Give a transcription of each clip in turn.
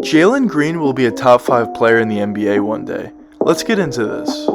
Jalen Green will be a top 5 player in the NBA one day. Let's get into this.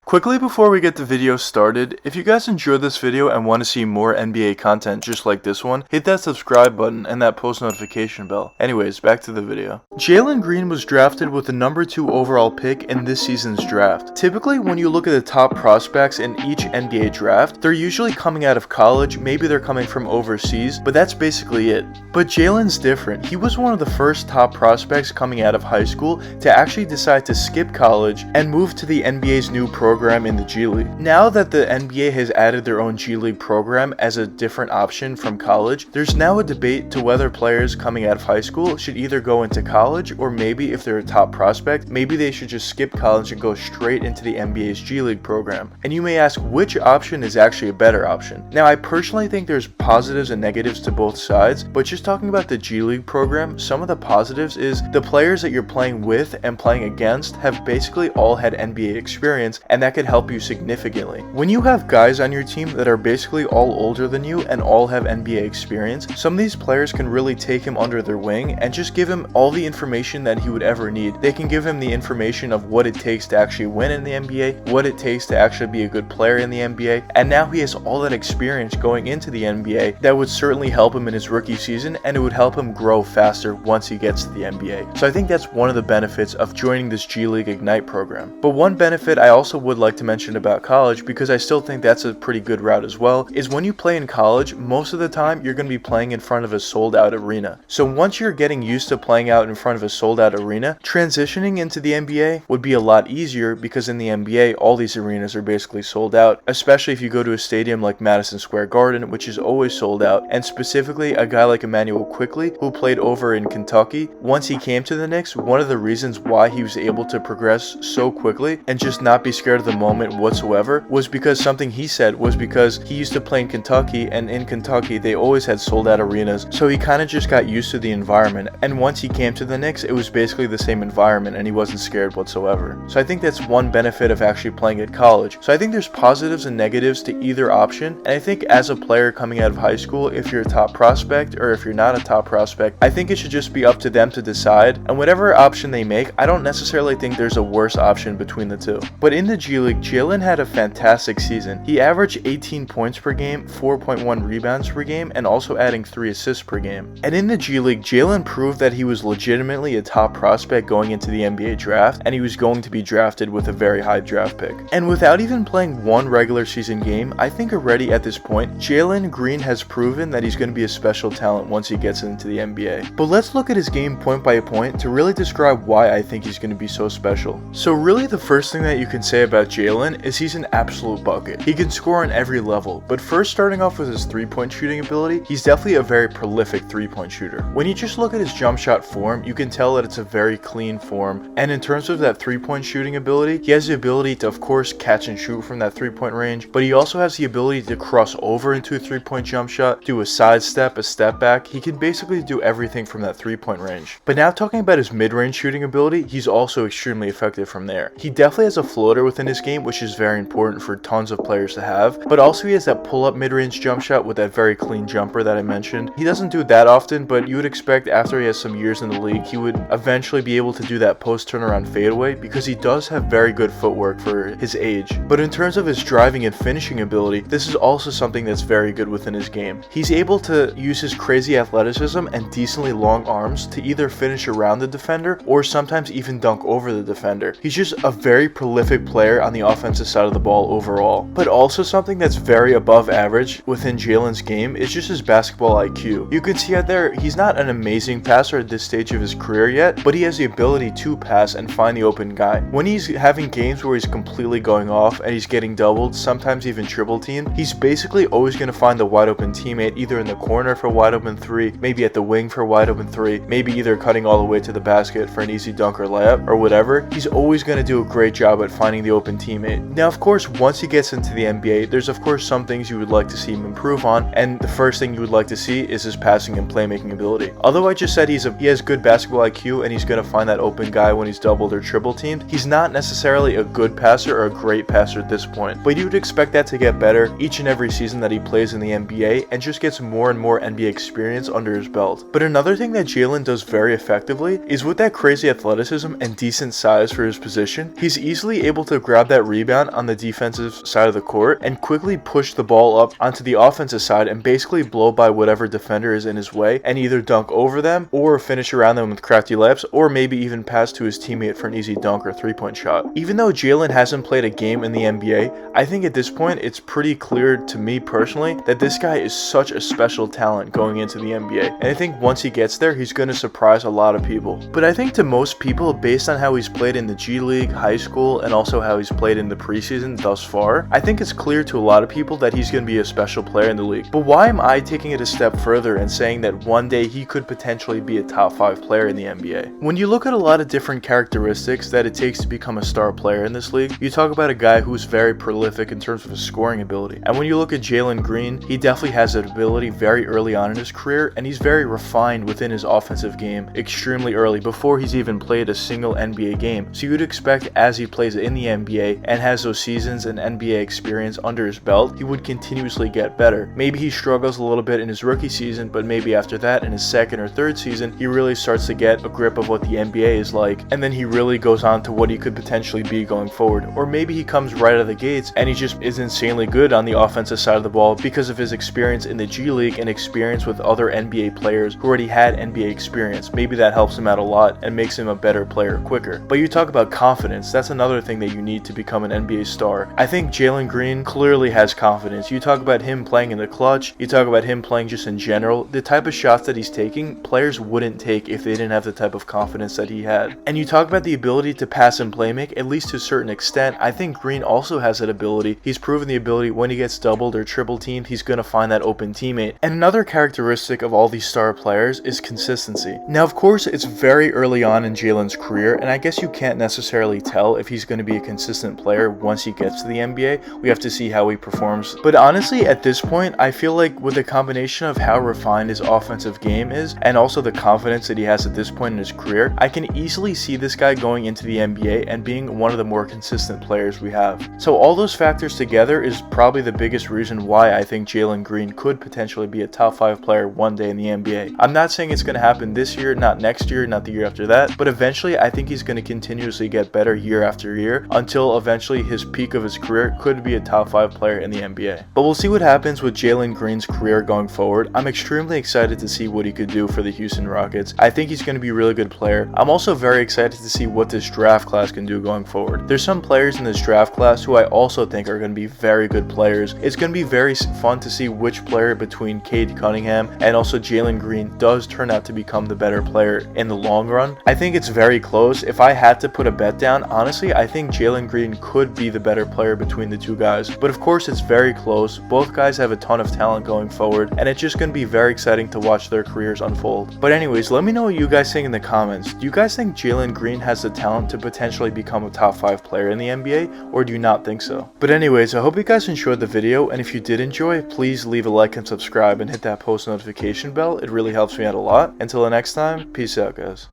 Quickly before we get the video started, if you guys enjoyed this video and want to see more NBA content just like this one, hit that subscribe button and that post notification bell. Anyways, back to the video. Jalen Green was drafted with the number 2 overall pick in this season's draft. Typically, when you look at the top prospects in each NBA draft, they're usually coming out of college, maybe they're coming from overseas, but that's basically it. But Jalen's different. He was one of the first top prospects coming out of high school to actually decide to skip college and move to the NBA's new program in the G League. Now that the NBA has added their own G League program as a different option from college, there's now a debate to whether players coming out of high school should either go into college, or maybe if they're a top prospect, maybe they should just skip college and go straight into the NBA's G League program. And you may ask, which option is actually a better option? Now, I personally think there's positives and negatives to both sides, but just talking about the G League program, some of the positives is the players that you're playing with and playing against have basically all had NBA experience, and that could help you significantly. When you have guys on your team that are basically all older than you and all have NBA experience, some of these players can really take him under their wing and just give him all the information that he would ever need. They can give him the information of what it takes to actually win in the NBA, what it takes to actually be a good player in the NBA, and now he has all that experience going into the NBA that would certainly help him in his rookie season, and it would help him grow faster once he gets to the NBA. So I think that's one of the benefits of joining this G League Ignite program. But one benefit I also would like to mention about college, because I still think that's a pretty good route as well, is when you play in college, most of the time you're going to be playing in front of a sold out arena. So once you're getting used to playing out in front of a sold out arena, transitioning into the NBA would be a lot easier, because in the NBA all these arenas are basically sold out, especially if you go to a stadium like Madison Square Garden, which is always sold out. And specifically a guy like Immanuel Quickley, who played over in Kentucky, once he came to the Knicks, one of the reasons why he was able to progress so quickly and just not be scared of the moment whatsoever was because something he said was because he used to play in Kentucky, and in Kentucky they always had sold out arenas, so he kind of just got used to the environment, and once he came to the Knicks it was basically the same environment and he wasn't scared whatsoever. So I think that's one benefit of actually playing at college. So I think there's positives and negatives to either option, and I think as a player coming out of high school, if you're a top prospect or if you're not a top prospect, I think it should just be up to them to decide, and whatever option they make, I don't necessarily think there's a worse option between the two. But in the G League, Jalen had a fantastic season. He averaged 18 points per game, 4.1 rebounds per game, and also adding 3 assists per game. And in the G League, Jalen proved that he was legitimately a top prospect going into the NBA draft, and he was going to be drafted with a very high draft pick. And without even playing one regular season game, I think already at this point, Jalen Green has proven that he's going to be a special talent once he gets into the NBA. But let's look at his game point by point to really describe why I think he's going to be so special. So really the first thing that you can say about Jalen is he's an absolute bucket. He can score on every level, but first starting off with his 3-point shooting ability, he's definitely a very prolific 3-point shooter. When you just look at his jump shot form, you can tell that it's a very clean form, and in terms of that 3-point shooting ability, he has the ability to of course catch and shoot from that 3-point range, but he also has the ability to cross over into a 3-point jump shot, do a sidestep, a step back. He can basically do everything from that 3-point range. But now talking about his mid-range shooting ability, he's also extremely effective from there. He definitely has a floater within his game, which is very important for tons of players to have, but also he has that pull-up mid-range jump shot with that very clean jumper that I mentioned. He doesn't do that often, but you would expect after he has some years in the league, he would eventually be able to do that post turnaround fadeaway, because he does have very good footwork for his age. But in terms of his driving and finishing ability, this is also something that's very good within his game. He's able to use his crazy athleticism and decently long arms to either finish around the defender or sometimes even dunk over the defender. He's just a very prolific player on the offensive side of the ball overall. But also something that's very above average within Jalen's game is just his basketball IQ. You can see out there, he's not an amazing passer at this stage of his career yet, but he has the ability to pass and find the open guy. When he's having games where he's completely going off and he's getting doubled, sometimes even triple teamed, he's basically always going to find the wide open teammate, either in the corner for a wide open 3, maybe at the wing for a wide open 3, maybe either cutting all the way to the basket for an easy dunk or layup or whatever. He's always going to do a great job at finding the open open teammate. Now, of course, once he gets into the NBA, there's of course some things you would like to see him improve on, and the first thing you would like to see is his passing and playmaking ability. Although I just said he has good basketball IQ and he's going to find that open guy when he's doubled or triple teamed, he's not necessarily a good passer or a great passer at this point. But you would expect that to get better each and every season that he plays in the NBA and just gets more and more NBA experience under his belt. But another thing that Jalen does very effectively is with that crazy athleticism and decent size for his position, he's easily able to grab that rebound on the defensive side of the court and quickly push the ball up onto the offensive side and basically blow by whatever defender is in his way and either dunk over them or finish around them with crafty layups, or maybe even pass to his teammate for an easy dunk or three-point shot. Even though Jalen hasn't played a game in the NBA, I think at this point it's pretty clear to me personally that this guy is such a special talent going into the NBA, and I think once he gets there, he's going to surprise a lot of people. But I think to most people, based on how he's played in the G League, high school, and also how he's played in the preseason thus far, I think it's clear to a lot of people that he's going to be a special player in the league. But why am I taking it a step further and saying that one day he could potentially be a top 5 player in the NBA? When you look at a lot of different characteristics that it takes to become a star player in this league, you talk about a guy who's very prolific in terms of his scoring ability. And when you look at Jalen Green, he definitely has that ability very early on in his career, and he's very refined within his offensive game extremely early, before he's even played a single NBA game. So you would expect as he plays in the NBA and has those seasons and NBA experience under his belt, he would continuously get better. Maybe he struggles a little bit in his rookie season, but maybe after that in his second or third season, he really starts to get a grip of what the NBA is like, and then he really goes on to what he could potentially be going forward. Or maybe he comes right out of the gates and he just is insanely good on the offensive side of the ball because of his experience in the G League and experience with other NBA players who already had NBA experience. Maybe that helps him out a lot and makes him a better player quicker. But you talk about confidence, that's another thing that you need to become an NBA star. I think Jalen Green clearly has confidence. You talk about him playing in the clutch, you talk about him playing just in general, the type of shots that he's taking, players wouldn't take if they didn't have the type of confidence that he had. And you talk about the ability to pass and play make, at least to a certain extent. I think Green also has that ability. He's proven the ability when he gets doubled or triple teamed, he's going to find that open teammate. And another characteristic of all these star players is consistency. Now, of course, it's very early on in Jalen's career, and I guess you can't necessarily tell if he's going to be a consistent player once he gets to the NBA. We have to see how he performs. But honestly, at this point, I feel like with a combination of how refined his offensive game is and also the confidence that he has at this point in his career, I can easily see this guy going into the NBA and being one of the more consistent players we have. So all those factors together is probably the biggest reason why I think Jalen Green could potentially be a top 5 player one day in the NBA. I'm not saying it's going to happen this year, not next year, not the year after that, but eventually I think he's going to continuously get better year after year until eventually his peak of his career could be a top 5 player in the NBA. But we'll see what happens with Jalen Green's career going forward. I'm extremely excited to see what he could do for the Houston Rockets. I think he's going to be a really good player. I'm also very excited to see what this draft class can do going forward. There's some players in this draft class who I also think are going to be very good players. It's going to be very fun to see which player between Cade Cunningham and also Jalen Green does turn out to become the better player in the long run. I think it's very close. If I had to put a bet down, honestly, I think Jalen Green could be the better player between the two guys. But of course, it's very close. Both guys have a ton of talent going forward, and it's just going to be very exciting to watch their careers unfold. But anyways, let me know what you guys think in the comments. Do you guys think Jalen Green has the talent to potentially become a top 5 player in the NBA, or do you not think so? But anyways, I hope you guys enjoyed the video, and if you did enjoy, please leave a like and subscribe and hit that post notification bell. It really helps me out a lot. Until the next time, peace out, guys.